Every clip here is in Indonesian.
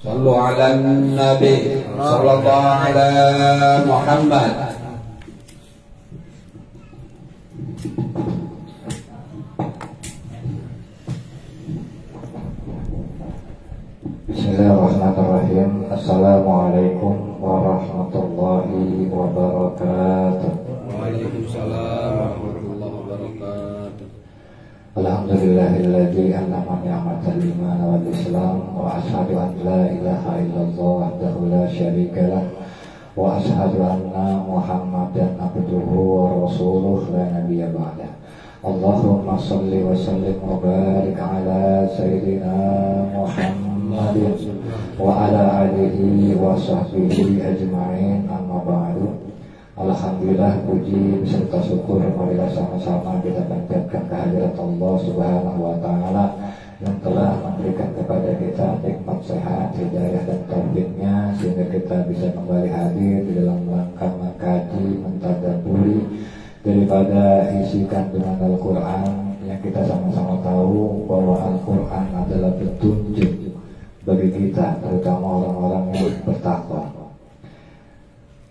صلوا على النبي صلى الله على محمد. Bismillahirrahmanirrahim. Assalamualaikum warahmatullahi wabarakatuh. Waalaikumsalam warahmatullahi wabarakatuh. Alhamdulillahilladzi an'ama ni'matal iman wal islam wa asyhadu an la ilaha illallah wahdahu la syarika lah wa asyhadu anna Muhammadan abduhu wa rasuluh la nabiyya ba'dah. Allahumma shalli wa sallim wa barik ala sayyidina Muhammadin wa ala alihi wa sahbihi ajma'in, amma ba'du. Alhamdulillah, puji beserta syukur marilah sama-sama kita panjatkan kehadirat Allah Subhanahu wa taala yang telah memberikan kepada kita nikmat sehat, hidayah dan taufiknya sehingga kita bisa kembali hadir di dalam rangka mengkaji, mentadabburi daripada isi kandungan Al-Qur'an yang kita sama-sama tahu bahwa Al-Qur'an adalah petunjuk bagi kita, terutama orang-orang yang bertakwa.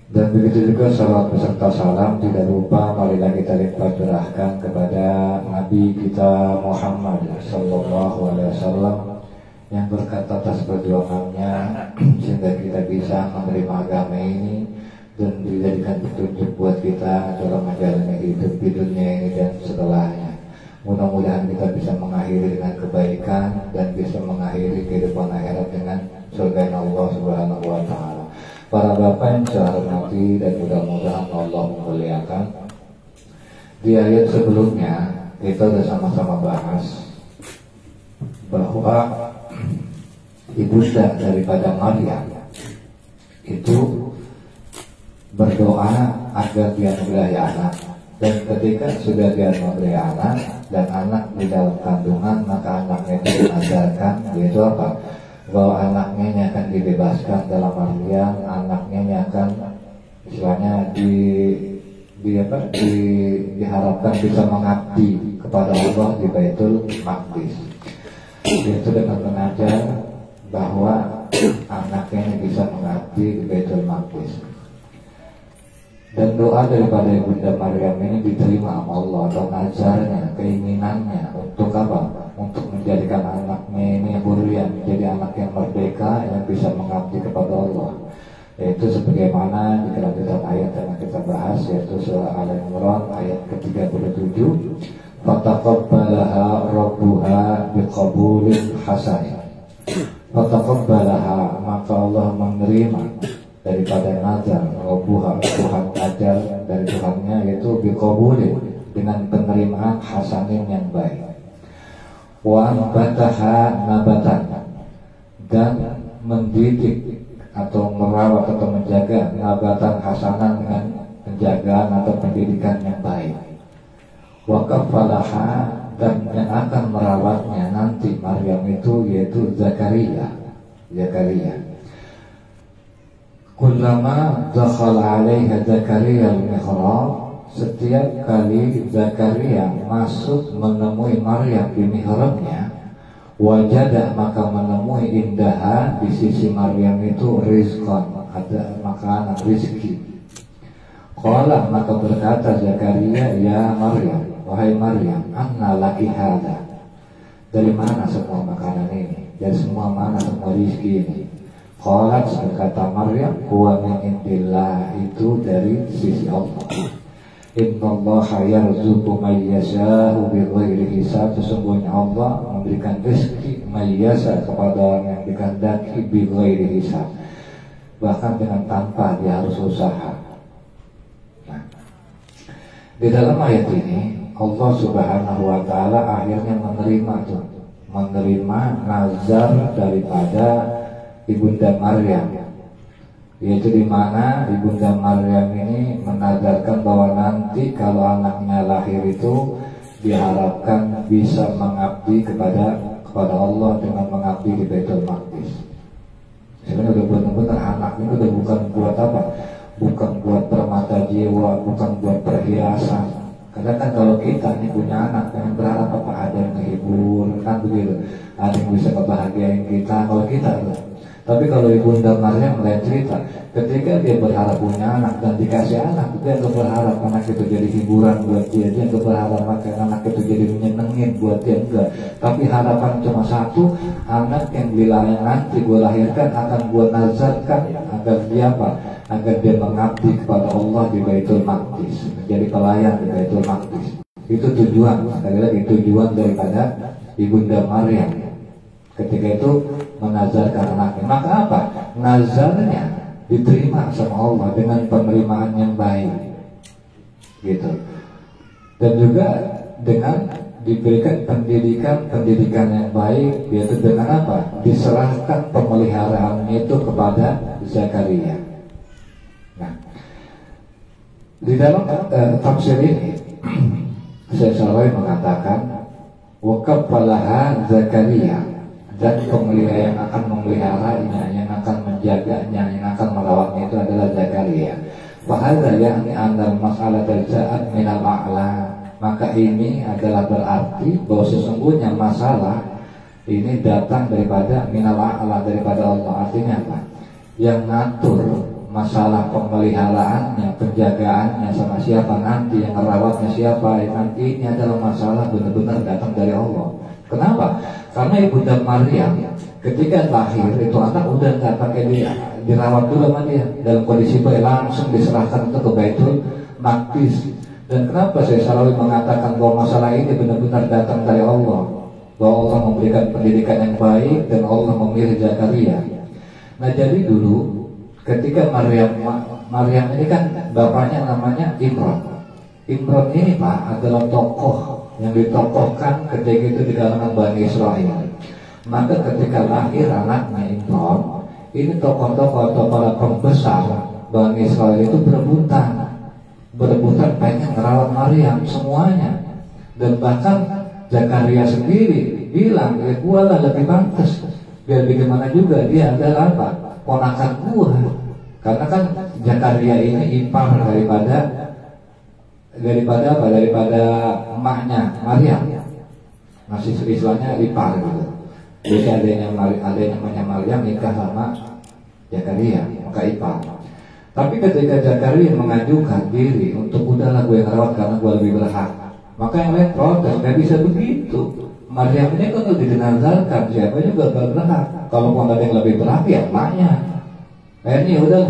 Dan begitu juga salam beserta salam tidak lupa marilah kita lipat curahkan kepada Nabi kita Muhammad sallallahu alaihi wasallam yang berkat atas perjuangannya sehingga kita bisa menerima agama ini dan dijadikan petunjuk buat kita dalam menjalani hidup di dunia ini dan setelahnya. Mudah-mudahan kita bisa mengakhiri dengan kebaikan dan bisa mengakhiri kehidupan akhirat dengan surga Allah Subhanahu wa taala. Para bapak yang saya hormati dan mudah-mudahan Allah memuliakan, di ayat sebelumnya kita sudah sama-sama bahas bahwa ibunda daripada Maryam itu berdoa agar dianugerahi anak, dan ketika sudah dianugerahi anak dan anak di dalam kandungan, maka anaknya itu diajarkan yaitu apa? Bahwa anaknya akan dibebaskan, dalam artian anaknya akan istilahnya diharapkan bisa mengabdi kepada Allah di Baitul Maqdis. Itu dengan mengajar bahwa anaknya bisa mengabdi di Baitul Maqdis. Dan doa daripada Ibunda Maryam ini diterima Allah, dan ajarnya, keinginannya untuk apa? Untuk menjadikan anaknya ini hurriyan, menjadi anak yang merdeka yang bisa mengabdi kepada Allah. Yaitu sebagaimana di kelanjutan ayat yang kita bahas, yaitu surah Al-Imran ayat ke-37. Fataqabbalaha rabbuha biqabulin hasan. Fataqabbalaha, maka Allah menerima daripada nazar rabbuha, Tuhan ajar dari Tuhannya, yaitu biqabulin, dengan penerimaan hasanin yang baik. Wa bataha nabatan, dan mendidik atau merawat atau menjaga nabatan hasanan dengan penjagaan atau pendidikan yang baik. Wa kafalaha, dan yang akan merawatnya nanti Maryam itu yaitu Zakaria. Kullama dakhala 'alaiha Zakaria al-mihrab, setiap kali Zakaria masuk menemui Maryam di mihrabnya, wajada, maka menemui indaha di sisi Maryam itu rizqan, ada makanan, rizki. Qala, maka berkata Zakaria, ya Maryam, wahai Maryam, anna laki hadha, dari mana semua makanan ini, dari semua mana semua rizki ini? Qalat, berkata Maryam, huwa min indillah, itu dari sisi Allah. Innallaha yarzuqu may yasha'u bighairi hisab, sesungguhnya Allah memberikan rezeki may yasha kepada orang yang dikehendaki bighairi hisab, bahkan dengan tanpa dia harus usaha. Nah, di dalam ayat ini Allah Subhanahu wa taala akhirnya menerima nazar daripada Ibunda Maryam, yaitu di mana Ibunda Maryam ini menazarkan bahwa nanti kalau anaknya lahir itu diharapkan bisa mengabdi kepada Allah dengan mengabdi di Baitul Maqdis. Sebenarnya udah benar-benar anak ini udah bukan buat apa, bukan buat permata jiwa, bukan buat perhiasan. Karena kan kalau kita ini punya anak, yang berharap apa, ada yang menghibur, kan begitu, ada yang bisa ngebahagiain kita. Kalau kita Tapi kalau Ibunda Maryam mulai cerita, ketika dia berharap punya anak dan dikasih anak, dia nggak berharap anak itu jadi hiburan buat dia nggak berharap anak itu jadi menyenengin buat dia, enggak. Tapi harapan cuma satu, anak yang nanti gue lahirkan akan gue nazarkan agar dia apa? Agar dia mengabdi kepada Allah di Baitul Maqdis, menjadi pelayan di Baitul Maqdis. Itu tujuan, sekali lagi tujuan daripada Ibunda Maryam. Ketika itu menazarkan anaknya, maka apa? Nazarnya diterima sama Allah dengan penerimaan yang baik, gitu. Dan juga dengan diberikan pendidikan yang baik, yaitu dengan apa? Diserahkan pemeliharaannya itu kepada Zakaria. Nah, di dalam tafsir ini Syekh Shalawai mengatakan wakafalaha Zakaria, dan pemelihara yang akan memeliharanya, yang akan menjaganya, yang akan merawatnya itu adalah Zakaria. Fahadha yakni andal masalah terja'at minal a'la. Maka ini adalah berarti bahwa sesungguhnya masalah ini datang daripada minal a'la, daripada Allah. Artinya apa? Yang ngatur masalah pemeliharaannya, penjagaannya sama siapa nanti, yang merawatnya siapa nanti, ini adalah masalah benar-benar datang dari Allah. Kenapa? Karena Ibunda Maryam ketika lahir itu anak udah nggak pakai dirawat dulu sama dia, dalam kondisi baik langsung diserahkan itu ke Baitul Maqdis. Dan kenapa saya selalu mengatakan bahwa masalah ini benar-benar datang dari Allah, bahwa Allah memberikan pendidikan yang baik dan Allah memilih Zakaria. Nah, jadi dulu ketika Maryam ini kan bapaknya namanya Imran. Imran ini Pak adalah tokoh yang ditokohkan ketika itu di kalangan Bani Israel. Maka ketika lahir anaknya Imran, ini tokoh-tokoh atau para pembesar Bani Israel itu berebutan pengen merawat Maryam semuanya. Dan bahkan Zakaria sendiri bilang, ya gua lah lebih pantas, biar bagaimana juga dia adalah apa? Ponakan gua. Karena kan Zakaria ini ipar daripada emaknya Maryam, masih istilahnya ipar gitu. Jadi adanya Maryam nikah sama Zakaria, maka ipar. Tapi ketika Zakaria mengajukan diri untuk udahlah gue ngerawat karena gue lebih berhak, maka yang lain protes, nggak bisa begitu. Maryam ini kan udah dinazarkan, siapa juga gak berhak. Kalau mau ada yang lebih berhak ya emaknya. Akhirnya udah.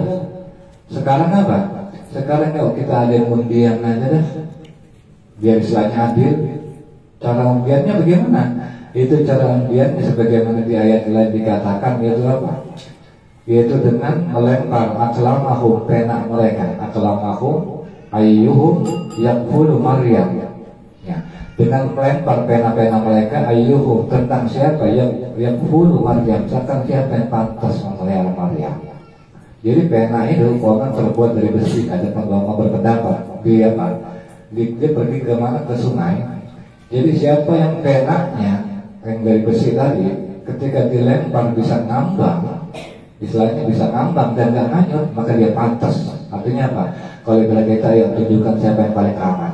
Sekarang apa? Sekarang kalau kita ada undian aja dah, biar istilahnya adil. Cara undiannya bagaimana? Itu cara undiannya sebagaimana di ayat lain dikatakan, yaitu apa? Yaitu dengan melempar aklamahum, pena mereka, aklamahum ayyuhum yakfulu Maryam. Ya, dengan melempar pena-pena mereka ayyuhum, tentang siapa yang yakfulu Maryam, tentang siapa yang pantas memelihara Maryam. Jadi pena itu kan terbuat dari besi. Ada penggama berpendapat dia pergi ke mana, ke sungai. Jadi siapa yang penanya yang dari besi tadi, ketika dilempar bisa ngambang, istilahnya bisa ngambang dan gak nganyut, maka dia pantas. Artinya apa? Kalau kita ya tunjukkan siapa yang paling aman.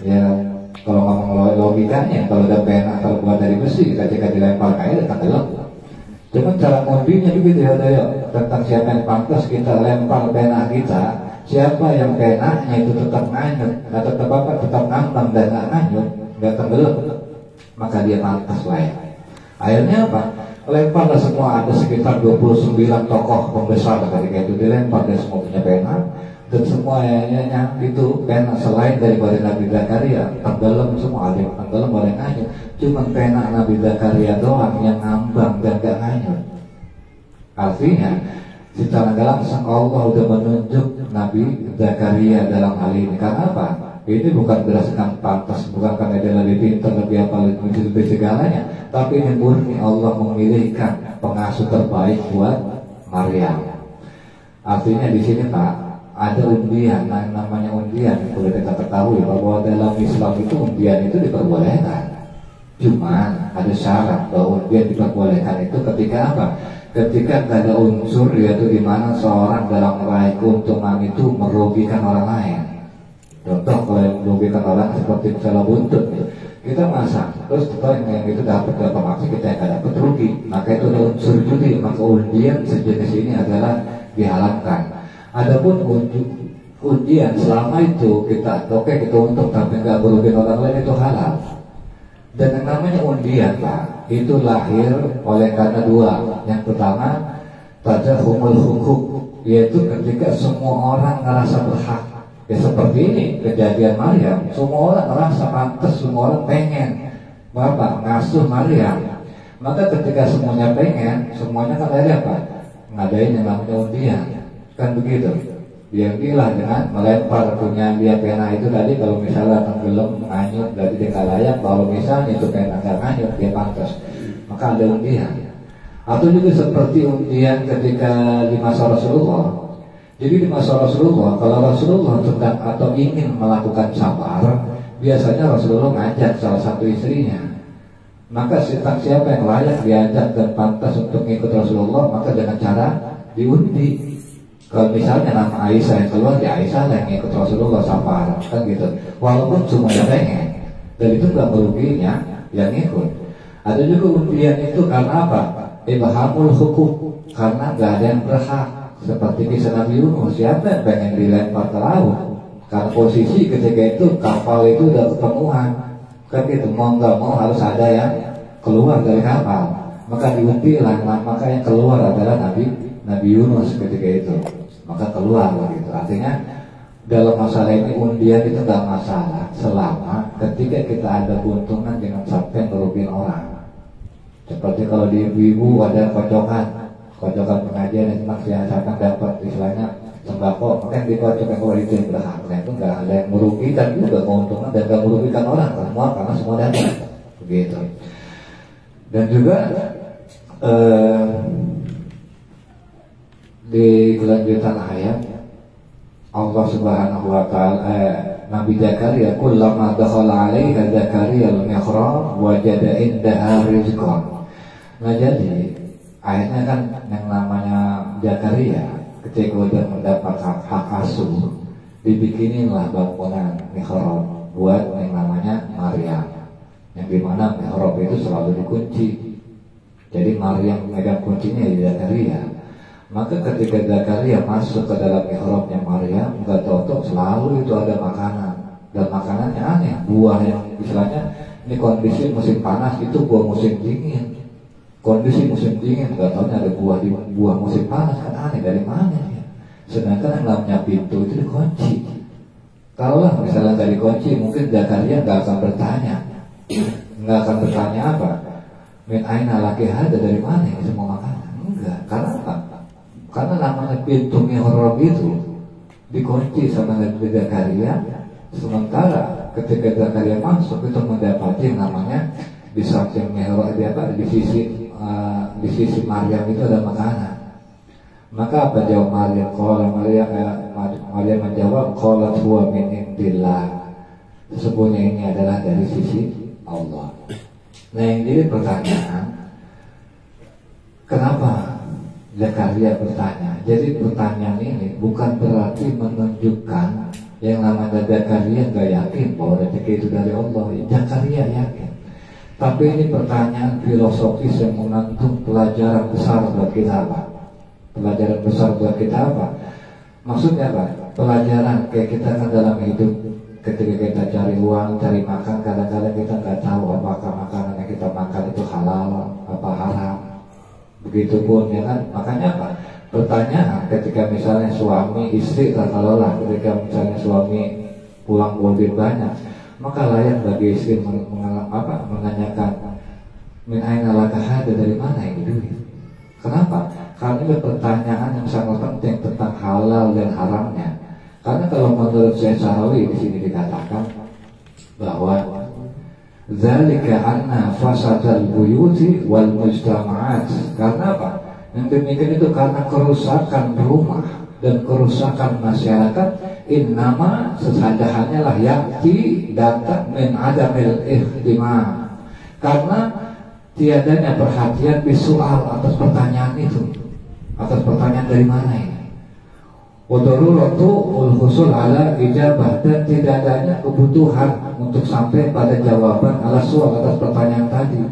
Ya kalau ngomong logikanya, kalau ada pena terbuat dari besi, ketika dilempar kayak udah tenggelam. Cuma cara ngundinya begitu ya, tentang siapa yang pantas kita lempar pena kita, siapa yang penanya itu tetap nganyut, nggak tetap tetap ngambang dan nggak nganyut, nggak tenggelam, maka dia pantas layak. Akhirnya apa? Lemparlah semua, ada sekitar 29 tokoh pembesar ketika itu dilempar, dia semua punya pena, dan semuanya itu pena selain daripada Nabi Zakaria tenggelam semua, ada yang tenggelam, ada yang nganyut. Cuma pena Nabi Zakaria doang yang ngambang dan gak nganyut. Artinya secara langsung Allah udah menunjuk Nabi Zakaria dalam hal ini. Karena apa? Ini bukan berdasarkan pantas, bukan karena dia lebih pintar, lebih apa, lebih segalanya, tapi ini murni Allah memilihkan pengasuh terbaik buat Maryam. Artinya di sini Pak, ada undian, namanya undian. Boleh kita ketahui bahwa dalam Islam itu undian itu diperbolehkan. Cuma ada syarat bahwa undian diperbolehkan itu ketika apa? Ketika ada unsur, yaitu di mana seorang dalam meraih keuntungan itu merugikan orang lain. Contoh kalau yang merugikan orang seperti misalnya buntut, kita masak, terus yang itu dapat maksud kita yang dapat rugi, maka itu ada unsur judi, maka undian sejenis ini adalah dihalalkan. Adapun undian selama itu kita kita untung tapi nggak merugikan orang lain, itu halal. Dan yang namanya undian Pak, itu lahir oleh karena dua. Yang pertama tadahumul hukum, yaitu ketika semua orang merasa berhak. Ya seperti ini kejadian Maryam, semua orang merasa pantas, semua orang pengen ngasuh Maryam. Maka ketika semuanya pengen, semuanya kan ada apa? Ngadain yang namanya undian, kan begitu. Dia gila dengan melempar punya dia pena itu tadi, kalau misalnya tenggelam nganyut berarti dia nggak layak. Kalau misalnya itu pena nggak nganyut dia pantas, maka ada undian. Atau juga seperti undian ketika di masa Rasulullah. Jadi di masa Rasulullah, kalau Rasulullah sedang atau ingin melakukan safar, biasanya Rasulullah ngajak salah satu istrinya. Maka siapa yang layak diajak dan pantas untuk ikut Rasulullah, maka dengan cara diundi. Kalau misalnya nama Aisyah yang keluar, ya Aisyah yang ikut Rasulullah safar, kan gitu. Walaupun semuanya pengen, dan itu nggak meruginya yang ikut. Ada juga undian itu karena apa? Ibhamul hukum, karena nggak ada yang berhak. Seperti kisah Nabi Yunus, siapa yang pengen dilempar ke laut? Karena posisi ketika itu kapal itu udah ketemuan, kan gitu, mau nggak mau harus ada yang keluar dari kapal. Maka diundilah, maka yang keluar adalah Nabi Yunus ketika itu. Maka keluar gitu. Artinya dalam masalah ini undian itu nggak masalah selama ketika kita ada keuntungan dengan sampai merugikan orang. Seperti kalau di ibu-ibu ada kocokan pengajian yang maksiatan dapat istilahnya sembako, maka dikocokkan kalau itu yang berhak, itu nggak ada yang merugikan juga, keuntungan dan nggak merugikan orang semua karena semua datang begitu. Dan juga di kelanjutan ayat Allah Subhanahu wa taala Nabi Zakaria kullama dakhala 'alaiha Zakaria al-mihrab wajada indaha rizqan. Nah jadi ayatnya kan yang namanya Zakaria ketika udah mendapat hak asuh, dibikinilah bangunan mihrab buat yang namanya Maryam, yang dimana mihrab itu selalu dikunci. Jadi Maryam megang kuncinya di Zakaria. Maka ketika Zakaria masuk ke dalam mihrabnya Maryam, nggak tahu selalu itu ada makanan, dan makanannya aneh, buah yang istilahnya ini kondisi musim panas, itu buah musim dingin. Kondisi musim dingin, nggak tahu ada buah musim panas, kan aneh, dari mana ya? Sedangkan yang namanya pintu itu dikunci. Kalau misalnya nggak dikunci, mungkin Zakaria nggak akan bertanya, apa? Min aina laki hada, dari mana ini semua makanan? Enggak, karena apa? Karena namanya pintu mihrab itu dikunci sama Nabi Zakaria. Sementara ketika Zakaria masuk itu mendapati namanya di samping mihrab di sisi Maryam itu ada makanan. Maka apa jawab Maryam? Maryam menjawab, qalat huwa min indillah. Sesungguhnya ini adalah dari sisi Allah. Nah yang jadi pertanyaan, kenapa Zakaria bertanya? Jadi pertanyaan ini bukan berarti menunjukkan yang namanya Zakaria nggak yakin bahwa rezeki itu dari Allah. Zakaria yakin. Tapi ini pertanyaan filosofis yang mengandung pelajaran besar buat kita apa? Pelajaran besar buat kita apa? Maksudnya apa? Pelajaran kayak kita kan dalam hidup, ketika kita cari uang, cari makan, kadang-kadang kita nggak tahu apakah makanan yang kita makan itu halal apa haram. Begitupun ya kan? Makanya apa? Pertanyaan ketika misalnya suami istri terkelola, ketika misalnya suami pulang mobil banyak, maka layak bagi istri menanyakan min aina laka hada, dari mana ini duit? Kenapa? Karena itu pertanyaan yang sangat penting tentang halal dan haramnya. Karena kalau menurut Syekh Sarawi di sini dikatakan bahwa zalika anna fasadal buyuti wal mujtama'at. Karena apa? Yang demikian itu karena kerusakan rumah dan kerusakan masyarakat. Innama sesajahannya lah yakti datang min adamil ihtimam, karena tiadanya perhatian visual atas pertanyaan itu. Atas pertanyaan dari mana ini? Wadururatu ul-husul ala ijabah, dan tidak adanya kebutuhan untuk sampai pada jawaban ala soal atas pertanyaan tadi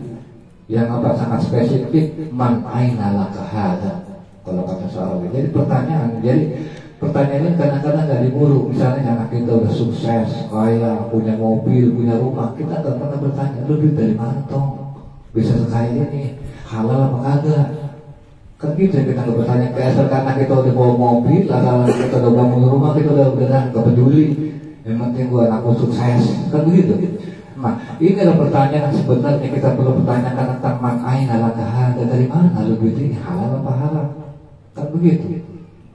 yang apa sangat spesifik, man aina laka hada, kalau kata Sa'rawi. Jadi pertanyaan ini kadang-kadang nggak diburu. Misalnya anak kita udah sukses, kaya, punya mobil, punya rumah, kita nggak pernah bertanya, lu duit dari mana tong bisa sekaya ini, halal apa kagak? Kan gitu kita nggak bertanya. Kayak karena kita udah bawa mobil, karena kita udah bangun rumah, kita udah nggak peduli, yang penting gua anakku sukses, kan begitu. Nah, ini adalah pertanyaan yang sebenarnya kita perlu pertanyakan tentang man aina laka hada, dari mana lu duit ini, halal apa haram, kan begitu.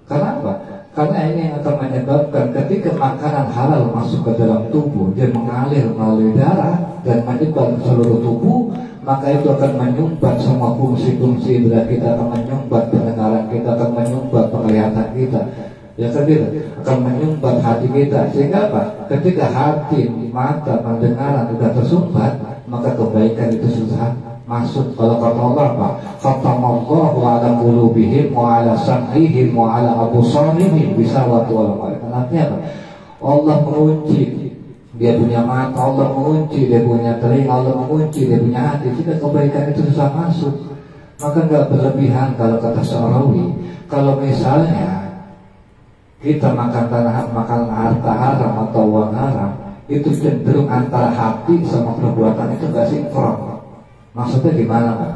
Karena apa? Karena ini yang akan menyebabkan ketika makanan halal masuk ke dalam tubuh, dia mengalir melalui darah dan menyebar ke seluruh tubuh, maka itu akan menyumbat semua fungsi-fungsi indera kita, akan menyumbat pendengaran kita, akan menyumbat penglihatan kita, ya kan gitu, akan menyumbat hati kita. Sehingga apa? Ketika hati, mata, pendengaran sudah tersumbat, maka kebaikan itu susah masuk. Kalau kata Allah apa? Khatamallahu ala qulubihim wa ala sam'ihim wa ala absarihim bisawati wal qalb. Artinya apa? Allah mengunci dia punya mata, Allah mengunci dia punya telinga, Allah mengunci dia punya hati, sehingga kebaikan itu susah masuk. Maka nggak berlebihan kalau kata Sa'rawi. Kalau misalnya kita makan harta haram atau uang haram, itu cenderung antara hati sama perbuatan itu nggak sinkron. Maksudnya gimana Pak?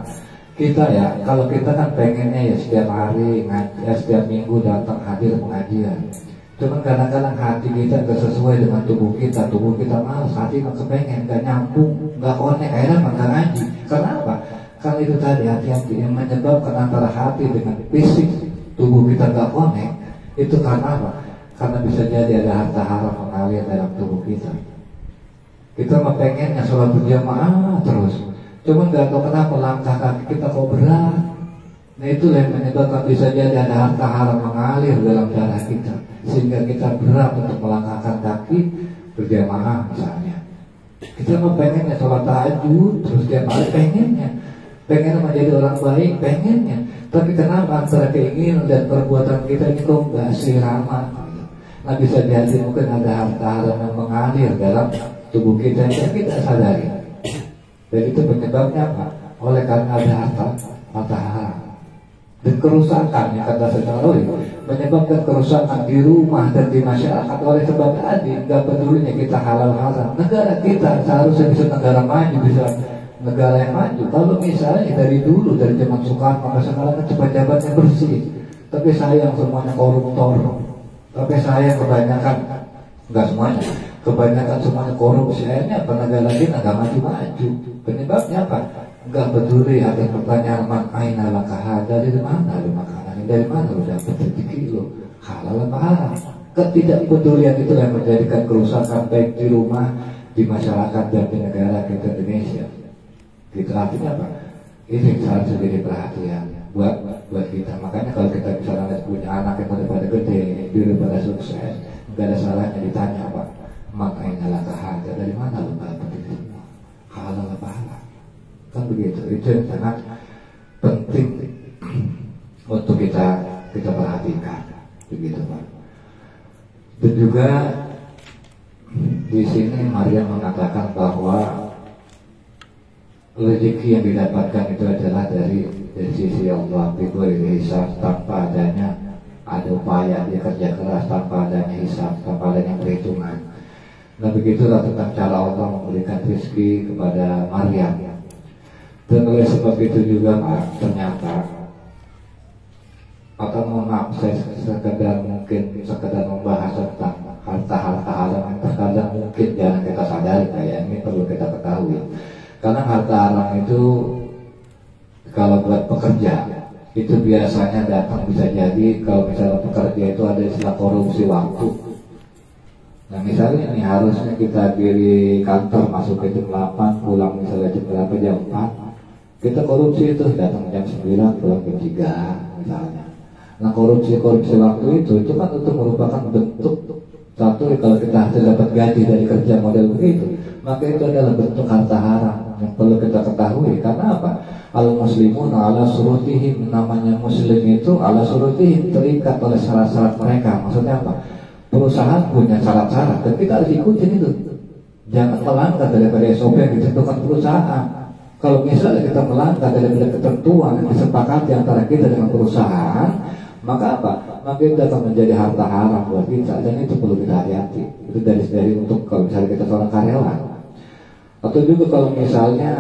Kita ya, kalau kita kan pengennya ya setiap hari setiap minggu datang hadir pengajian. Cuman kadang-kadang hati kita nggak sesuai dengan tubuh kita malas, hati nggak kepengen, nggak nyambung, nggak connect, akhirnya nggak ngaji. Karena apa? Karena itu tadi hati-hati yang menyebabkan antara hati dengan fisik tubuh kita nggak connect. Itu karena apa? Karena bisa jadi ada harta haram mengalir dalam tubuh kita. Kita mah pengennya sholat berjamaah terus, cuman nggak tahu kenapa langkah kaki kita kok berat. Nah itu yang menyebabkan bisa jadi ada harta haram mengalir dalam darah kita, sehingga kita berat untuk melangkahkan kaki berjamaah misalnya. Kita mah pengennya sholat tahajud terus tiap hari, pengen menjadi orang baik, pengennya. Tapi kenapa antara keinginan dan perbuatan kita ini kok nggak seirama? Nah bisa jadi mungkin ada harta haram yang mengalir dalam tubuh kita yang kita sadari. Dan itu penyebabnya apa? Oleh karena ada harta haram. Dan kerusakan yang kata Sa'rawi menyebabkan kerusakan di rumah dan di masyarakat oleh sebab tadi nggak pedulinya kita halal haram. Negara kita seharusnya bisa negara maju, bisa negara yang maju. Kalau misalnya dari dulu, dari zaman Soekarno sampai sekarang kan pejabatnya bersih, tapi sayang semuanya koruptor. Tapi sayang kebanyakan, nggak semuanya, kebanyakan semuanya korupsi. Akhirnya apa? Negara kita nggak maju-maju. Penyebabnya apa? Nggak peduli ada pertanyaan man aina laka hada, dari mana lu makanan, dari mana lu dapat rezeki lu, halal apa haram. Ketidakpedulian itu yang menjadikan kerusakan baik di rumah, di masyarakat dan di negara kita Indonesia. Gitu, artinya apa? Ini harus jadi perhatian buat kita. Makanya kalau kita misalnya punya anak yang udah pada gede, dia udah pada sukses, nggak ada salahnya ditanya apa? Makanya laka hada, dari mana lu dapat itu? Halal apa haram? Kan begitu. Itu yang sangat penting untuk kita perhatikan, begitu Pak. Dan juga di sini Maria mengatakan bahwa rezeki yang didapatkan itu adalah dari sisi Allah, bighairi hisab, tanpa adanya ada upaya, dia kerja keras tanpa adanya hisab, tanpa adanya perhitungan. Nah begitulah tentang cara Allah memberikan rezeki kepada Maryam. Dan oleh sebab itu juga Pak, ternyata, atau mohon maaf, saya sekedar membahas tentang harta-harta haram yang terkadang mungkin jangan kita sadari, kayak ini perlu kita ketahui. Karena harta haram itu kalau buat pekerja itu biasanya datang, bisa jadi kalau misalnya pekerja itu ada istilah korupsi waktu. Nah misalnya ini harusnya kita di kantor masuk ke jam 8, pulang misalnya jam berapa, jam 4. Kita korupsi itu datang jam 9, pulang jam 3 misalnya. Nah korupsi waktu itu kan untuk merupakan bentuk satu, kalau kita hasil dapat gaji dari kerja model begitu, maka itu adalah bentuk harta haram. yang perlu kita ketahui. Karena apa? Al-muslimun ala surutihim, namanya muslim itu ala surutihim, terikat oleh syarat-syarat mereka. Maksudnya apa? Perusahaan punya syarat-syarat, tapi kita harus ikutin itu. Jangan melanggar daripada SOP yang ditentukan perusahaan. Kalau misalnya kita melanggar daripada ketentuan yang disepakati antara kita dengan perusahaan, maka apa? Maka itu akan menjadi harta haram buat kita, dan itu perlu kita hati-hati. Itu dari untuk kalau misalnya kita seorang karyawan. Atau juga kalau misalnya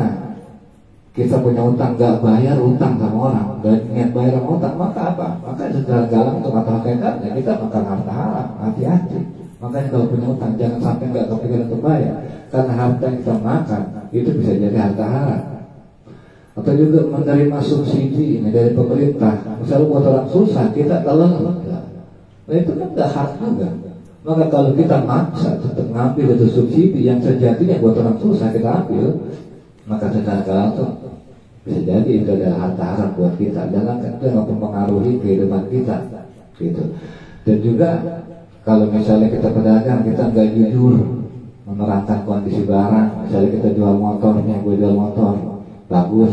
kita punya utang, gak bayar utang sama orang, gak niat bayar sama utang, maka apa? Maka secara galang untuk mata hakikatnya kita makan harta haram. Hati-hati. Makanya kalau punya utang jangan sampai gak kepikiran untuk bayar, karena harta yang kita makan itu bisa jadi harta haram. Atau juga menerima subsidi ini dari pemerintah. Misalnya buat orang susah kita telan, nah itu kan gak hak juga. Maka kalau kita maksa tetap ngambil itu subsidi yang sejatinya buat orang susah kita ambil, maka secara langsung bisa jadi itu adalah harta haram buat kita. Jangan kan itu yang mempengaruhi kehidupan kita, gitu. Dan juga kalau misalnya kita pedagang, kita nggak jujur menerangkan kondisi barang. Misalnya kita jual motornya, gue jual motor bagus,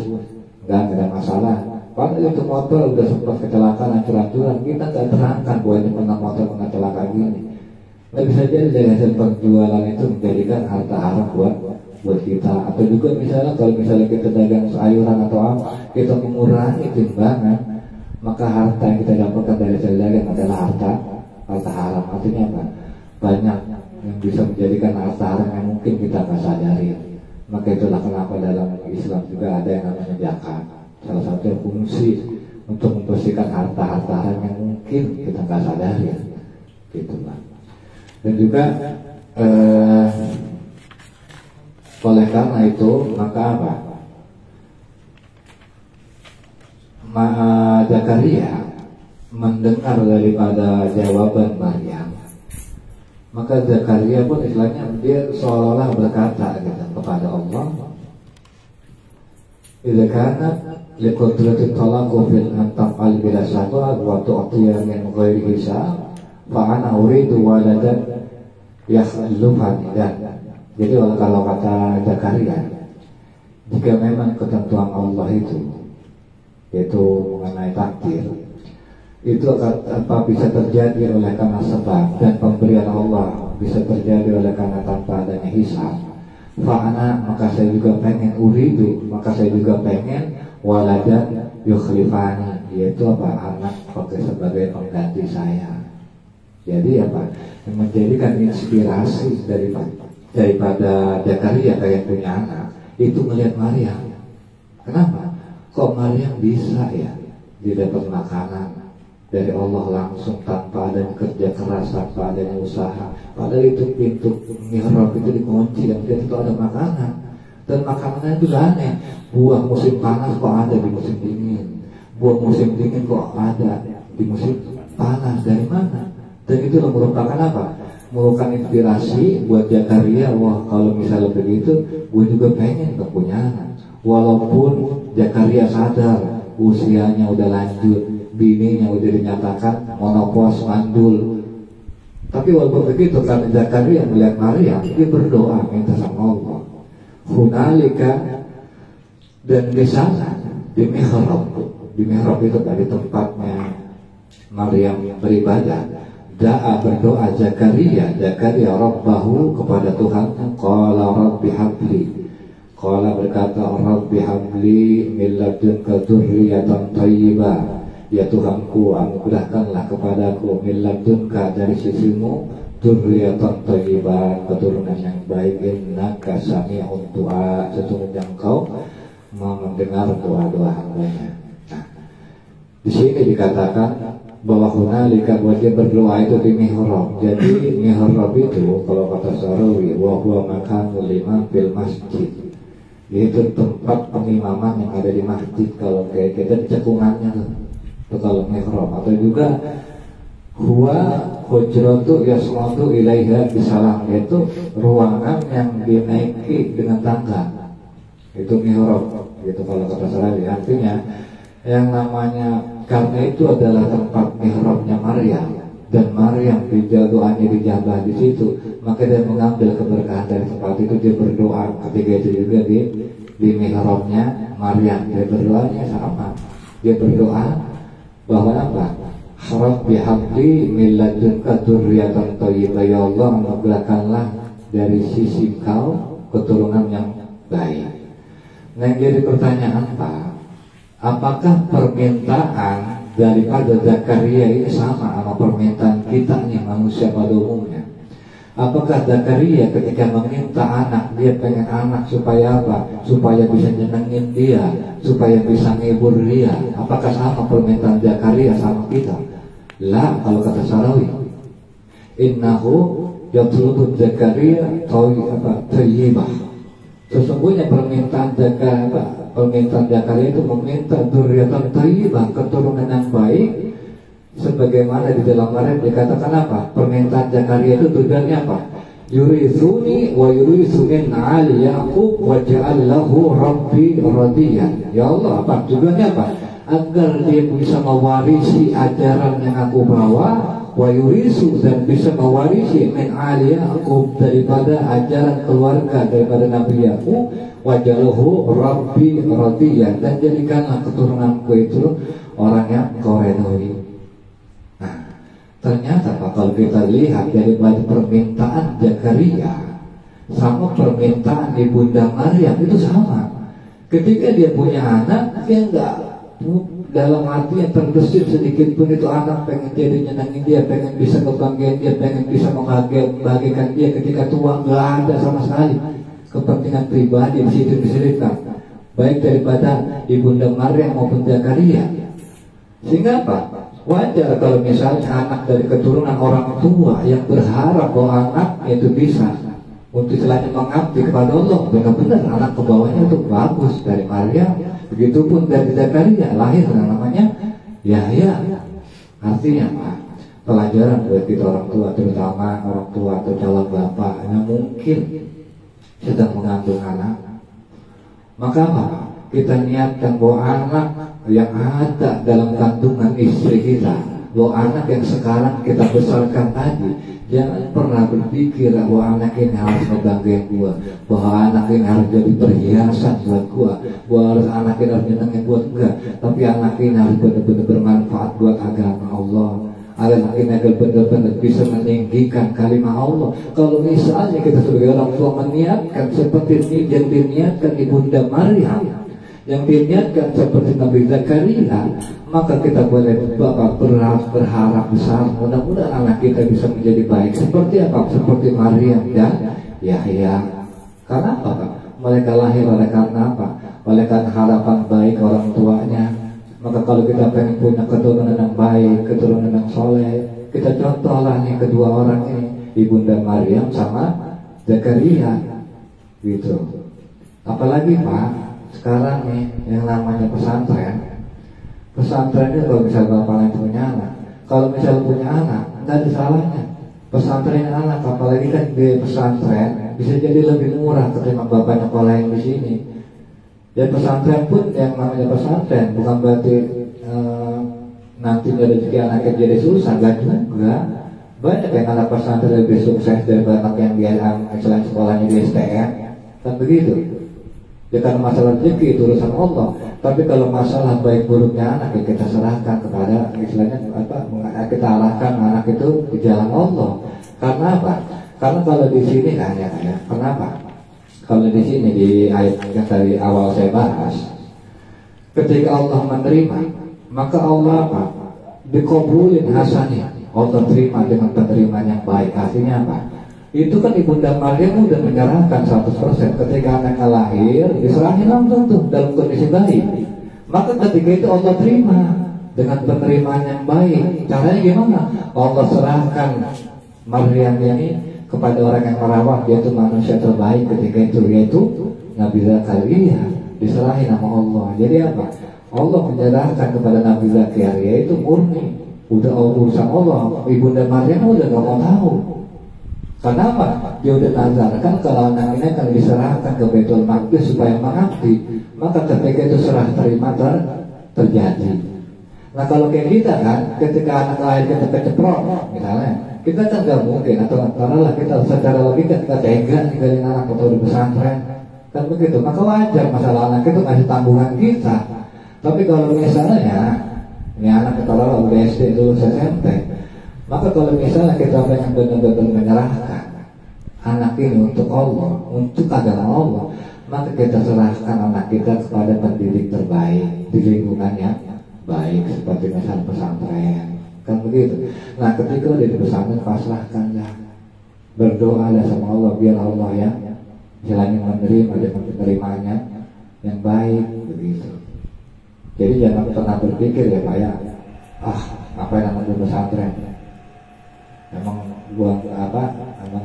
nggak ada masalah. Padahal itu motor udah sempat kecelakaan, hancur-hancuran, kita nggak terangkan bahwa ini pernah motor pernah celaka gini. Nah bisa jadi dari hasil penjualan itu menjadikan harta haram buat kita. Atau juga misalnya kalau misalnya kita dagang sayuran atau apa, kita mengurangi timbangan, maka harta yang kita dapatkan dari hasil dagang adalah harta haram. Artinya apa? Banyak yang bisa menjadikan harta haram yang mungkin kita nggak sadari. Maka itulah kenapa dalam Islam juga ada yang namanya zakat. Salah satu fungsi untuk membersihkan harta haram yang mungkin kita nggak sadari, gitu lah. Dan juga oleh karena itu maka apa? Zakaria mendengar daripada jawaban Maryam, maka Zakaria pun istilahnya dia seolah-olah berkata gitu kepada Allah, "Idza kana liqudrati talaqu fil antaqal bila syahwa wa tu'tiya min ghairi hisab fa ana uridu waladan yakhlufani." Jadi kalau kata Zakaria, jika memang ketentuan Allah itu mengenai takdir, itu apa bisa terjadi oleh karena sebab, dan pemberian Allah bisa terjadi oleh karena tanpa adanya hisab. Fa'ana, maka saya juga pengen uridu, maka saya juga pengen waladan yukhlifani, yaitu apa? Anak sebagai pengganti saya. Jadi apa? Yang menjadikan inspirasi daripada Zakaria kayak punya anak itu melihat Maryam. Kenapa? Kok Maryam bisa ya didapat makanan dari Allah langsung tanpa ada kerja keras, tanpa ada usaha. Padahal itu pintu mihrab itu dikunci dan itu ada makanan. Dan makanannya itu aneh. Buah musim panas kok ada di musim dingin. Buah musim dingin kok ada di musim panas. Dari mana? Dan itu merupakan apa? Merupakan inspirasi buat Zakaria. Wah, kalau misalnya begitu, gue juga pengen punya anak. Walaupun Zakaria sadar usianya udah lanjut, bininya udah dinyatakan monopos mandul, tapi walaupun begitu karena Zakaria melihat Maryam, dia berdoa minta sama Allah. Hunalika, dan di sana di mihrab itu dari tempatnya Maryam beribadah, berdoa Zakaria Rabbahu kepada Tuhan. Qala Rabbi habli, qala berkata Rabbi habli min ladunka dzurriyyatan thayyibah, ya Tuhanku anugerahkanlah kepadaku min ladunka dari sisimu dzurriyyatan thayyibah, keturunan yang baik, innaka sami'ud du'a, sesungguhnya engkau mendengar doa-doa hambanya. Nah, di sini dikatakan bahwa hunalika, buat dia berdoa itu di mihrab. Jadi mihrab itu kalau kata Sarawi, wa huwa makanul imam fil masjid, yaitu tempat pengimaman yang ada di masjid. Kalau kayak kita cekungannya itu kalau mihrab. Atau juga huwa hujratu yasmatu ilaiha bisalam, yaitu ruangan yang dinaiki dengan tangga. Itu mihrab gitu kalau kata Sarawi. Artinya yang namanya, karena itu adalah tempat mihrabnya Maryam, dan Maryam doanya dijabah di situ, maka dia mengambil keberkahan dari tempat itu. Dia berdoa ketika itu juga di di mihrabnya Maryam. Dia berdoanya sama. Dia berdoa bahwa apa? Rabbi habli min ladunka dzurriyyatan thayyibah. Ya Allah, anugerahkanlah dari sisi Kau keturunan yang baik. Nah, jadi pertanyaan Pak, apakah permintaan daripada Zakaria ini sama permintaan kita nih manusia pada umumnya? Apakah Zakaria ketika meminta anak, dia pengen anak supaya apa? Supaya bisa nyenengin dia, supaya bisa ngibur dia. Apakah sama permintaan Zakaria sama kita? Lah, kalau kata Sarawi, innahu yatlubu Zakaria thayyibah. Sesungguhnya permintaan Zakaria itu meminta dzurriyyatan thayyibah, keturunan yang baik. Sebagaimana di dalam Maryam dikatakan apa? Permintaan Zakaria itu tujuannya apa? Yurisuni wa yurisu min ali Yaqub wa ja'al lahu rabbi radiyan. Ya Allah, apa tujuannya apa? Agar dia bisa mewarisi ajaran yang aku bawa, wa yurisu, dan bisa mewarisi min ali Yaqub, daripada ajaran keluarga daripada Nabi Yaqub, wa ja'alahu rabbi radiyan, dan jadikanlah keturunanku itu orang yang kau redoi. Ternyata Pak, kalau kita lihat dari permintaan Zakaria sama permintaan Ibunda Maryam itu sama. Ketika dia punya anak, dia enggak dalam hati yang terbesit sedikit pun itu anak pengen jadi nyenangin dia, pengen bisa kebahagiaan dia, pengen bisa membahagiakan dia ketika tua, enggak ada sama sekali kepentingan pribadi di situ diselipkan, baik daripada Ibunda Maryam maupun Zakaria. Sehingga apa? Wajar kalau misalnya anak dari keturunan orang tua yang berharap bahwa anak itu bisa untuk selain mengabdi kepada Allah, benar-benar anak kebawahnya itu bagus. Dari Maryam, begitupun dari Zakaria lahir yang namanya Yahya. Artinya apa? Pelajaran buat kita orang tua, terutama orang tua atau calon bapak yang mungkin sedang mengandung anak. Maka apa? Kita niatkan bahwa anak yang ada dalam kandungan istri kita, bahwa anak yang sekarang kita besarkan tadi, jangan pernah berpikir bahwa anak ini harus ngebanggain gua, bahwa anak ini harus jadi perhiasan buat gua, bahwa anak ini harus nyenengin buat enggak. Tapi anak ini harus benar-benar bermanfaat buat agama Allah. Anak ini agar benar-benar bisa meninggikan kalimat Allah. Kalau misalnya kita sebagai orang tua meniatkan seperti ini yang diniatkan Ibunda Maryam, yang diniatkan seperti Nabi Zakaria, maka kita boleh berharap besar. Mudah-mudahan anak kita bisa menjadi baik. Seperti apa? Seperti Maryam dan Yahya. Karena apa Pak? Mereka lahir oleh karena apa? Oleh karena harapan baik orang tuanya. Maka kalau kita pengen punya keturunan yang baik, keturunan yang soleh, kita contohlah nih kedua orang ini, Ibunda Maryam sama Zakaria, gitu. Apalagi Pak, sekarang nih yang namanya pesantren itu kalau misalnya bapak yang punya anak, kalau misalnya punya anak, nggak ada salahnya pesantren anak, apalagi kan di pesantren bisa jadi lebih murah ketimbang bapak nyekolah yang di sini. Dan pesantren pun yang namanya pesantren bukan berarti nanti nggak ada rezeki anaknya jadi susah, nggak juga. Banyak yang anak pesantren lebih sukses daripada anak yang dia selain sekolahnya di STM, kan begitu. Ya karena masalah rezeki itu urusan Allah. Tapi kalau masalah baik buruknya anak, ya kita serahkan kepada istilahnya apa? Kita arahkan anak itu ke jalan Allah. Karena apa? Karena kalau di sini kan ya, kenapa? Kalau di sini di ayat yang dari awal saya bahas, ketika Allah menerima, maka Allah apa? Dikabulin hasannya. Allah terima dengan penerimaan yang baik. Artinya apa? Itu kan Ibunda Maryam udah menyerahkan 100%. Ketika anaknya lahir, diserahin langsung tuh dalam kondisi baik. Maka ketika itu Allah terima dengan penerimaan yang baik. Caranya gimana? Allah serahkan Maryam ini kepada orang yang merawat, dia itu manusia terbaik ketika itu, yaitu Nabi Zakaria, diserahin sama Allah. Jadi apa? Allah menyerahkan kepada Nabi Zakaria itu murni, udah urusan Allah. Ibunda Maryam udah gak mau tahu. Kenapa? Dia udah nazarkan kalau anak ini akan diserahkan ke Baitul Maqdis supaya mengabdi. Maka ketika itu serah terima terjadi. Nah kalau kayak kita kan, ketika anak lahir kita keceprot, misalnya, kita kan gak mungkin, atau taruhlah kita secara logika kita tega ninggalin anak atau di pesantren, kan begitu. Maka wajar masalah anak itu ngasih tanggungan kita. Tapi kalau misalnya ini anak ketolak udah SD dulu SMP, maka kalau misalnya kita pengen benar-benar menyerahkan anak ini untuk Allah, untuk agama Allah, maka kita serahkan anak kita kepada pendidik terbaik di lingkungannya baik, seperti misalnya pesantren, kan begitu. Nah ketika udah di pesantren, pasrahkanlah, berdoalah sama Allah biar Allah ya istilahnya menerima dan menerimanya yang baik begitu. Jadi jangan pernah berpikir ya Pak ya, apa yang namanya pesantren, emang gua emang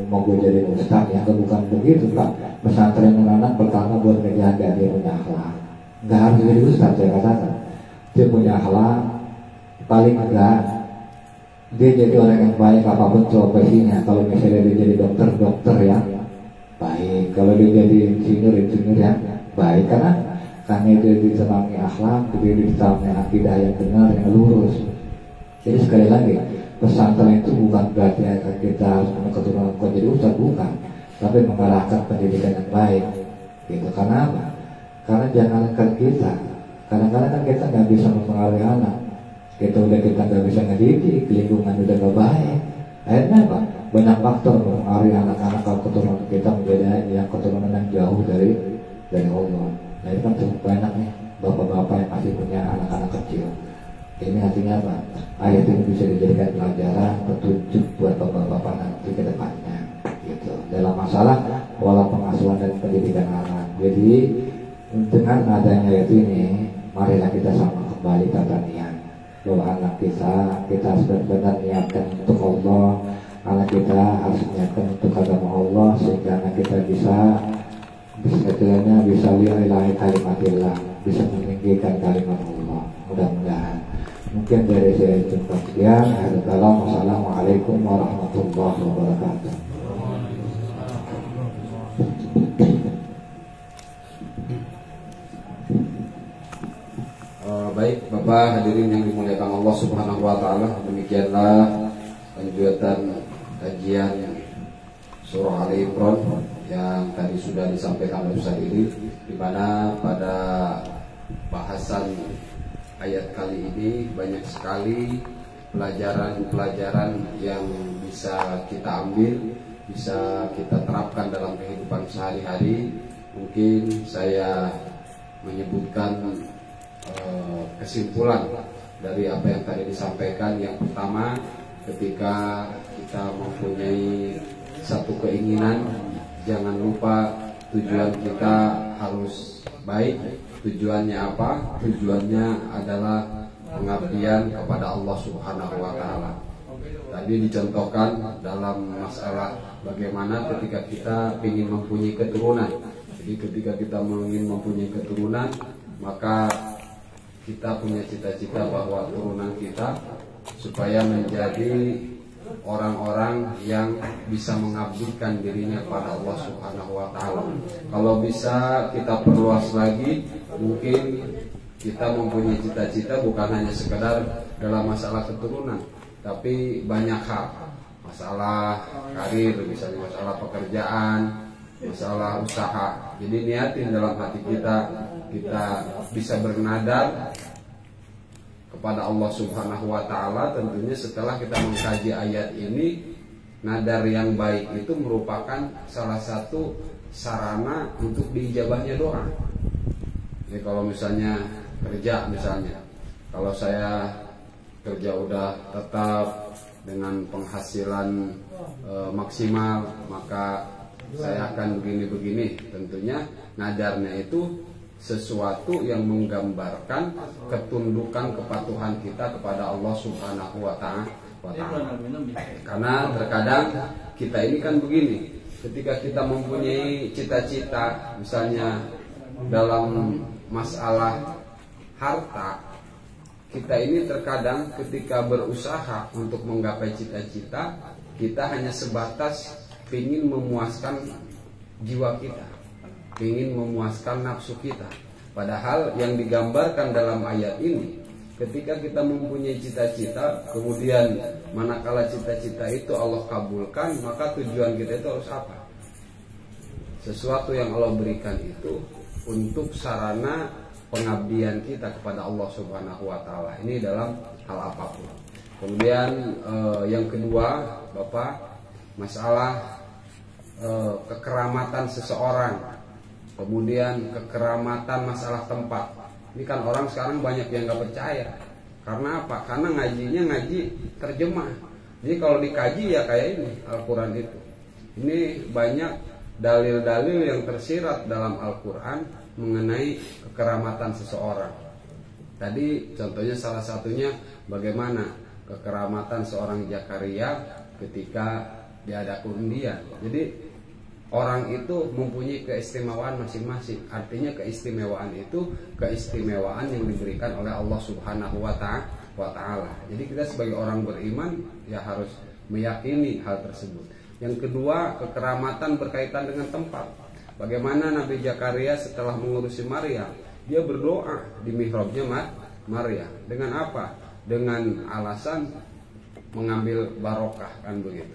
mau gue jadi ustaz ya? Bukan begitu Pak. Pesantren anak pertama buat menjaga dia punya akhlak. Nggak harus jadi ustaz, saya katakan dia punya akhlak, paling enggak dia jadi orang yang baik apapun profesinya. Kalau misalnya dia jadi dokter ya baik, kalau dia jadi insinyur ya baik, karena dia disenangi akhlak, dia disenangi akidah yang benar, yang lurus. Jadi sekali lagi, pesantren itu bukan berarti kita harus punya keturunan jadi ustaz, bukan, tapi mengarahkan pendidikan yang baik gitu. Karena apa? Karena jangankan kita, kadang-kadang kan kita nggak bisa mempengaruhi anak, kita nggak bisa ngedidik, lingkungan udah nggak baik, akhirnya apa? Banyak faktor mempengaruhi anak-anak kalau keturunan kita menjadi yang keturunan yang jauh dari Allah. Nah itu kan cukup banyak nih bapak-bapak yang masih punya anak-anak kecil. Ini artinya apa? Ayat ini bisa dijadikan pelajaran, petunjuk buat bapak-bapak nanti ke depannya gitu, dalam masalah pola pengasuhan dan pendidikan anak. Jadi dengan adanya ayat ini, marilah kita sama kembali tata niat bahwa anak kita harus benar-benar niatkan untuk Allah. Anak kita harus niatkan untuk agama Allah, sehingga anak kita bisa lillahi kalimatillah, bisa meninggikan kalimat Allah. Mudah-mudahan. Mungkin dari saya cukup sekian. Wassalamualaikum warahmatullahi wabarakatuh. Baik Bapak hadirin yang dimuliakan Allah Subhanahu wa taala, demikianlah lanjutan kajian surah Ali Imran yang tadi sudah disampaikan oleh Ustaz ini, di mana pada bahasan ayat kali ini banyak sekali pelajaran-pelajaran yang bisa kita ambil, bisa kita terapkan dalam kehidupan sehari-hari. Mungkin saya menyebutkan kesimpulan dari apa yang tadi disampaikan. Yang pertama, ketika kita mempunyai satu keinginan, jangan lupa tujuan kita harus baik. Tujuannya apa? Tujuannya adalah pengabdian kepada Allah Subhanahu wa taala. Tadi dicontohkan dalam masalah bagaimana ketika kita ingin mempunyai keturunan. Jadi ketika kita ingin mempunyai keturunan, maka kita punya cita-cita bahwa turunan kita supaya menjadi orang-orang yang bisa mengabdikan dirinya kepada Allah Subhanahu wa taala. Kalau bisa kita perluas lagi, mungkin kita mempunyai cita-cita bukan hanya sekedar dalam masalah keturunan, tapi banyak hal. Masalah karir, misalnya masalah pekerjaan, masalah usaha. Jadi niatin dalam hati kita bisa bernadar kepada Allah Subhanahu wa taala. Tentunya setelah kita mengkaji ayat ini, nadar yang baik itu merupakan salah satu sarana untuk diijabahnya doa. Jadi kalau misalnya kerja, kalau saya kerja udah tetap dengan penghasilan maksimal, maka saya akan begini-begini. Tentunya nadarnya itu sesuatu yang menggambarkan ketundukan kepatuhan kita kepada Allah Subhanahu wa taala. Karena terkadang kita ini kan begini, ketika kita mempunyai cita-cita, misalnya dalam masalah harta, kita ini terkadang ketika berusaha untuk menggapai cita-cita, kita hanya sebatas ingin memuaskan jiwa kita, ingin memuaskan nafsu kita. Padahal yang digambarkan dalam ayat ini, ketika kita mempunyai cita-cita, kemudian manakala cita-cita itu Allah kabulkan, maka tujuan kita itu harus apa? sesuatu yang Allah berikan itu untuk sarana pengabdian kita kepada Allah Subhanahu wa taala. Ini dalam hal apapun. Kemudian yang kedua, Bapak, masalah kekeramatan seseorang. Kemudian kekeramatan masalah tempat. Ini kan orang sekarang banyak yang nggak percaya. Karena apa? Karena ngajinya ngaji terjemah. Jadi kalau dikaji ya kayak ini Al-Quran itu. Ini banyak dalil-dalil yang tersirat dalam Al-Quran mengenai kekeramatan seseorang. Tadi contohnya salah satunya bagaimana kekeramatan seorang Zakaria ketika diadakan undian. Jadi orang itu mempunyai keistimewaan masing-masing. Artinya keistimewaan itu keistimewaan yang diberikan oleh Allah Subhanahu wa taala. Jadi kita sebagai orang beriman ya harus meyakini hal tersebut. Yang kedua, kekeramatan berkaitan dengan tempat. Bagaimana Nabi Zakaria setelah mengurusi Maryam, dia berdoa di mihrabnya Maryam. Dengan apa? Dengan alasan mengambil barokah, kan begitu.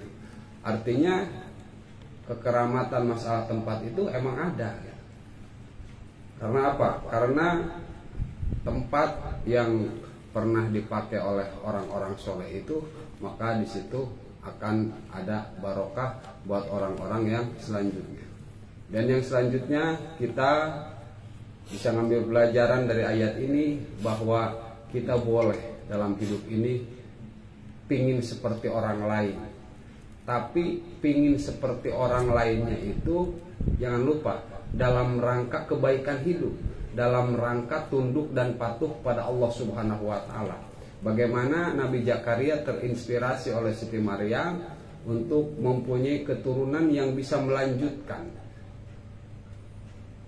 Artinya kekeramatan masalah tempat itu emang ada. Karena apa? Karena tempat yang pernah dipakai oleh orang-orang soleh itu, maka di situ akan ada barokah buat orang-orang yang selanjutnya. Dan yang selanjutnya kita bisa ngambil pelajaran dari ayat ini bahwa kita boleh dalam hidup ini pingin seperti orang lain. Tapi pingin seperti orang lainnya itu jangan lupa dalam rangka kebaikan hidup, dalam rangka tunduk dan patuh pada Allah Subhanahu wa taala. Bagaimana Nabi Zakaria terinspirasi oleh Siti Maryam untuk mempunyai keturunan yang bisa melanjutkan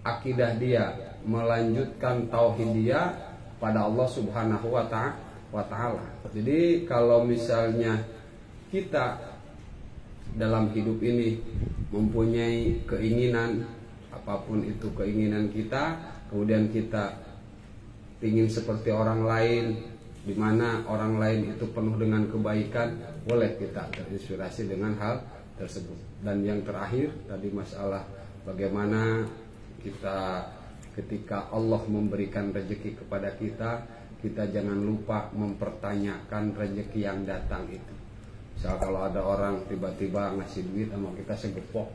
akidah dia, melanjutkan tauhid dia pada Allah Subhanahu wa taala. Jadi kalau misalnya kita dalam hidup ini mempunyai keinginan, apapun itu keinginan kita, kemudian kita ingin seperti orang lain, di mana orang lain itu penuh dengan kebaikan, boleh kita terinspirasi dengan hal tersebut. Dan yang terakhir tadi masalah bagaimana kita ketika Allah memberikan rezeki kepada kita, kita jangan lupa mempertanyakan rezeki yang datang itu. Misal kalau ada orang tiba-tiba ngasih duit sama kita segepok,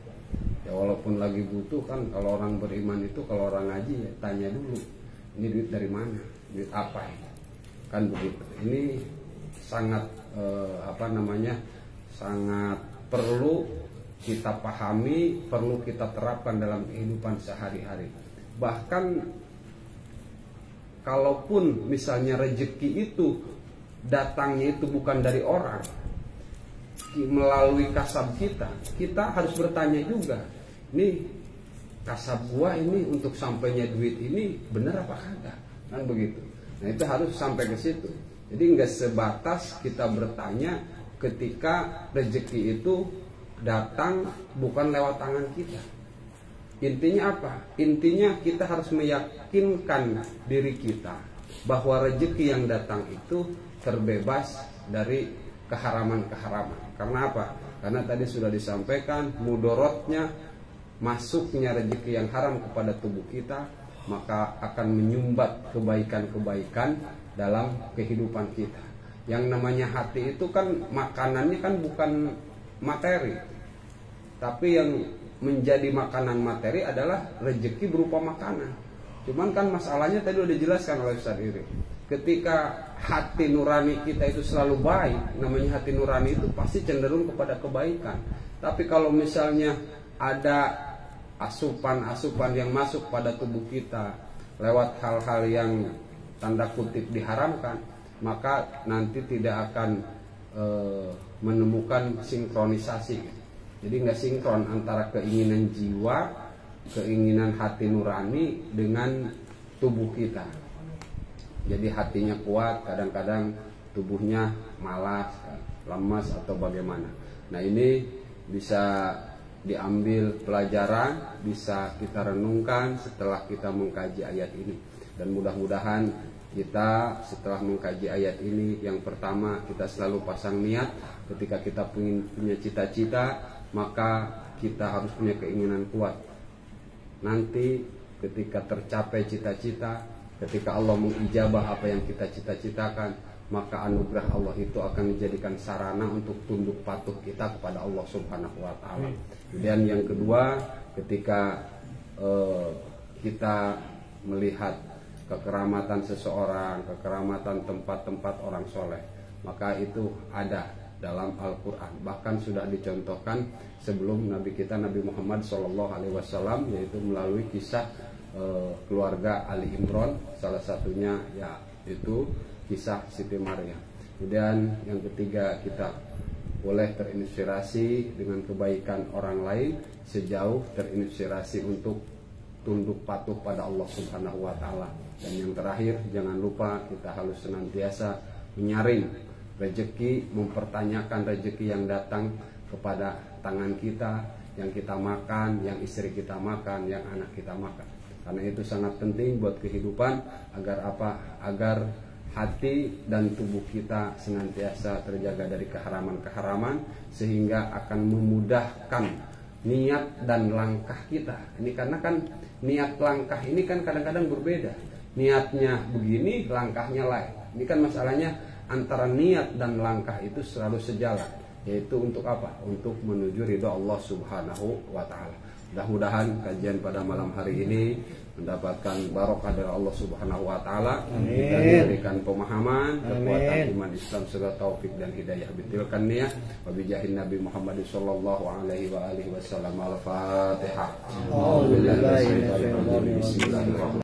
ya walaupun lagi butuh kan, kalau orang beriman itu, kalau orang ngaji ya tanya dulu, ini duit dari mana, duit apa ini, kan begitu. Ini sangat sangat perlu kita pahami, perlu kita terapkan dalam kehidupan sehari-hari. Bahkan kalaupun misalnya rezeki itu datangnya itu bukan dari orang, melalui kasab kita, kita harus bertanya juga, nih kasab gua ini untuk sampainya duit ini benar apa kagak, kan begitu. Nah itu harus sampai ke situ. Jadi nggak sebatas kita bertanya ketika rezeki itu datang bukan lewat tangan kita. Intinya apa? Intinya kita harus meyakinkan diri kita bahwa rezeki yang datang itu terbebas dari keharaman-keharaman. Karena apa? Karena tadi sudah disampaikan mudorotnya masuknya rezeki yang haram kepada tubuh kita, maka akan menyumbat kebaikan-kebaikan dalam kehidupan kita. Yang namanya hati itu kan makanannya kan bukan materi, tapi yang menjadi makanan materi adalah rezeki berupa makanan. Cuman kan masalahnya tadi udah dijelaskan oleh Ustaz Iri. Ketika hati nurani kita itu selalu baik, namanya hati nurani itu pasti cenderung kepada kebaikan. Tapi kalau misalnya ada asupan-asupan yang masuk pada tubuh kita lewat hal-hal yang tanda kutip diharamkan, maka nanti tidak akan menemukan sinkronisasi. Jadi nggak sinkron antara keinginan jiwa, keinginan hati nurani dengan tubuh kita. Jadi hatinya kuat, kadang-kadang tubuhnya malas, lemas atau bagaimana. Nah ini bisa diambil pelajaran, bisa kita renungkan setelah kita mengkaji ayat ini. Dan mudah-mudahan kita setelah mengkaji ayat ini, yang pertama kita selalu pasang niat ketika kita punya cita-cita, maka kita harus punya keinginan kuat nanti ketika tercapai cita-cita, ketika Allah mengijabah apa yang kita cita-citakan, maka anugerah Allah itu akan dijadikan sarana untuk tunduk patuh kita kepada Allah Subhanahu wa taala. Dan yang kedua, ketika kita melihat kekeramatan seseorang, kekeramatan tempat-tempat orang soleh, maka itu ada dalam Al-Quran. Bahkan sudah dicontohkan sebelum Nabi kita Nabi Muhammad SAW, yaitu melalui kisah keluarga Ali Imran, salah satunya yaitu kisah Siti Maryam. Kemudian yang ketiga, kita boleh terinspirasi dengan kebaikan orang lain sejauh terinspirasi untuk tunduk patuh pada Allah Subhanahu wa taala. Dan yang terakhir, jangan lupa kita harus senantiasa menyaring rezeki, mempertanyakan rezeki yang datang kepada tangan kita, yang kita makan, yang istri kita makan, yang anak kita makan. Karena itu sangat penting buat kehidupan, agar apa? Agar hati dan tubuh kita senantiasa terjaga dari keharaman-keharaman, sehingga akan memudahkan niat dan langkah kita. Ini karena kan niat langkah ini kan kadang-kadang berbeda. Niatnya begini, langkahnya lain. Ini kan masalahnya antara niat dan langkah itu selalu sejalan. Yaitu untuk apa? Untuk menuju ridho Allah Subhanahu wa ta'ala. Mudah-mudahan kajian pada malam hari ini mendapatkan barokah dari Allah Subhanahu wa ta'ala. Kita diberikan pemahaman, kekuatan iman Islam serta taufik dan hidayah. Bitilkan niyah wa bijahin Nabi Muhammad sallallahu alaihi wa alihi wasallam. Al-Fatihah. Bismillahirrahmanirrahim.